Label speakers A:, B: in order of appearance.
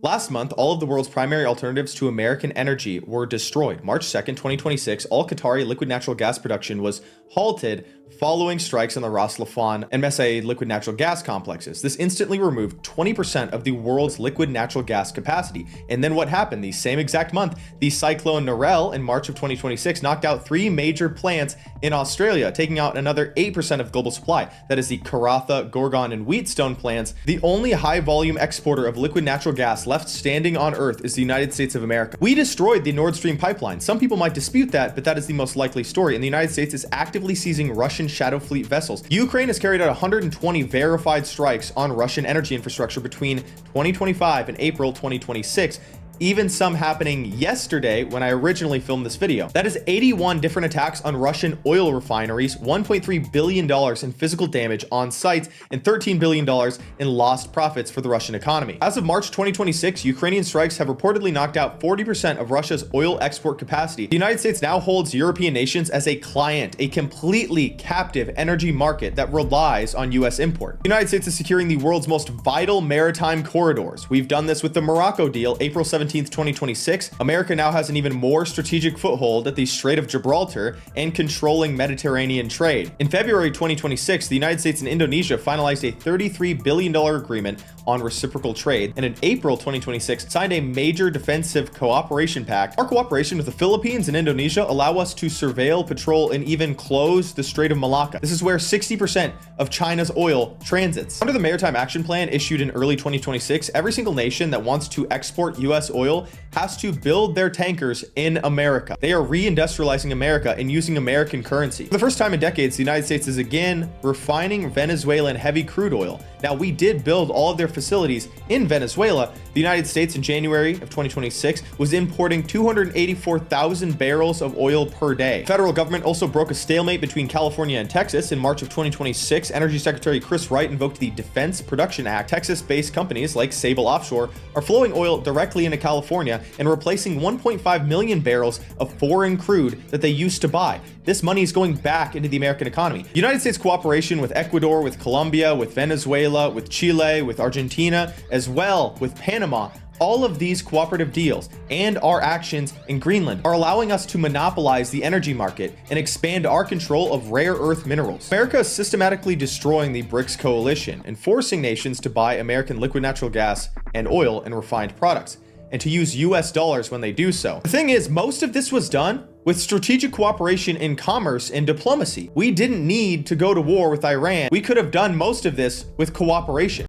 A: Last month, all of the world's primary alternatives to American energy were destroyed. March 2nd, 2026, all Qatari liquid natural gas production was halted following strikes on the Ras Laffan and Messaid liquid natural gas complexes. This instantly removed 20% of the world's liquid natural gas capacity. And then what happened? The same exact month, the cyclone Narelle in March of 2026 knocked out 3 major plants in Australia, taking out another 8% of global supply. That is the Karratha, Gorgon, and Wheatstone plants. The only high volume exporter of liquid natural gas left standing on Earth is the United States of America. We destroyed the Nord Stream pipeline. Some people might dispute that, but that is the most likely story. And the United States is actively seizing Russian Shadow Fleet vessels. Ukraine has carried out 120 verified strikes on Russian energy infrastructure between 2025 and April 2026. Even some happening yesterday when I originally filmed this video. That is 81 different attacks on Russian oil refineries, $1.3 billion in physical damage on sites, and $13 billion in lost profits for the Russian economy. As of March 2026, Ukrainian strikes have reportedly knocked out 40% of Russia's oil export capacity. The United States now holds European nations as a client, a completely captive energy market that relies on US import. The United States is securing the world's most vital maritime corridors. We've done this with the Morocco deal, April 17th, 2026. America now has an even more strategic foothold at the Strait of Gibraltar and controlling Mediterranean trade. In February 2026, the United States and Indonesia finalized a $33 billion agreement on reciprocal trade, and in April 2026 signed a major defensive cooperation pact. Our cooperation with the Philippines and Indonesia allow us to surveil, patrol, and even close the Strait of Malacca. This is where 60% of China's oil transits. Under the Maritime Action Plan issued in early 2026, every single nation that wants to export US oil has to build their tankers in America. They are reindustrializing America and using American currency. For the first time in decades, the United States is again refining Venezuelan heavy crude oil. Now, we did build all of their facilities in Venezuela. The United States in January of 2026 was importing 284,000 barrels of oil per day. The federal government also broke a stalemate between California and Texas. In March of 2026, Energy Secretary Chris Wright invoked the Defense Production Act. Texas-based companies like Sable Offshore are flowing oil directly into California and replacing 1.5 million barrels of foreign crude that they used to buy. This money is going back into the American economy. The United States cooperation with Ecuador, with Colombia, with Venezuela, with Chile, with Argentina, as well with Panama, all of these cooperative deals and our actions in Greenland are allowing us to monopolize the energy market and expand our control of rare earth minerals. America is systematically destroying the BRICS coalition and forcing nations to buy American liquid natural gas and oil and refined products, and to use US dollars when they do so. The thing is, most of this was done with strategic cooperation in commerce and diplomacy. We didn't need to go to war with Iran. We could have done most of this with cooperation.